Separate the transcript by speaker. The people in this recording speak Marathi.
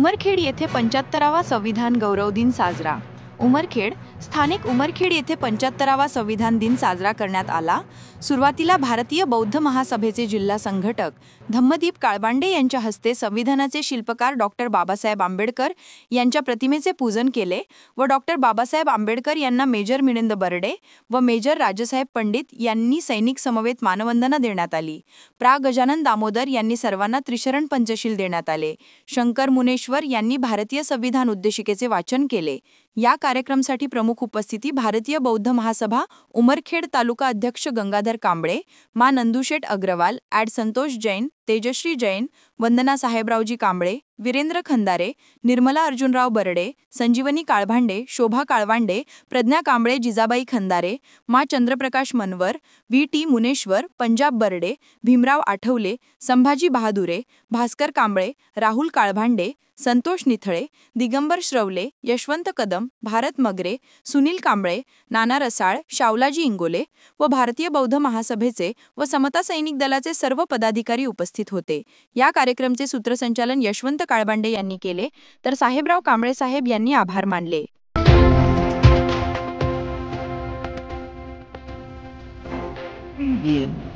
Speaker 1: उमरखेड येथे 75वा संविधान गौरव दिन साजरा। उमरखेड स्थानिक उमरखेड येथे 75वा संविधान दिन साजरा करण्यात आला। सुरुवातीला भारतीय बौद्ध महासभेचे जिल्हा संघटक धम्मदीप काळबांडे यांच्या हस्ते संविधानाचे शिल्पकार डॉक्टर बाबासाहेब आंबेडकर यांच्या प्रतिमेचे पूजन केले व डॉक्टर बाबासाहेब आंबेडकर यांना मेजर मिलिंद बर्डे व मेजर राजसाहेब पंडित यांनी सैनिक समवेत मानवंदना देण्यात आली। प्रा गजानन दामोदर यांनी सर्वांना त्रिशरण पंचशील देण्यात आले। शंकर मुनेश्वर यांनी भारतीय संविधान उद्देशिकेचे वाचन केले। या कार्यक्रमासाठी प्रमुख उपस्थिती भारतीय बौद्ध महासभा उमरखेड तालुका अध्यक्ष गंगाधर कांबळे, मा नंदुशेठ अग्रवाल, ॲड संतोष जैन, तेजश्री जैन, वंदना साहेबरावजी कांबळे, वीरेंद्र खंदारे, निर्मला अर्जुनराव बर्डे, संजीवनी काळभांडे, शोभा काळवांडे, प्रज्ञा कांबळे, जिजाबाई खंदारे, मा चंद्रप्रकाश मनवर, व्ही टी मुनेश्वर, पंजाब बर्डे, भीमराव आठवले, संभाजी बहादुरे, भास्कर कांबळे, राहुल काळभांडे, संतोष निथळे, दिगंबर श्रवले, यशवंत कदम, भारत मगरे, सुनील कांबळे, नाना रसाळ, शावलाजी इंगोले व भारतीय बौद्ध महासभेचे व समता सैनिक दलाचे सर्व पदाधिकारी उपस्थित होते। या कार्यक्रमाचे सूत्रसंचालन यशवंत काळबांडे यांनी केले तर साहेबराव कांबळे साहेब यांनी आभार मानले।
Speaker 2: Yeah.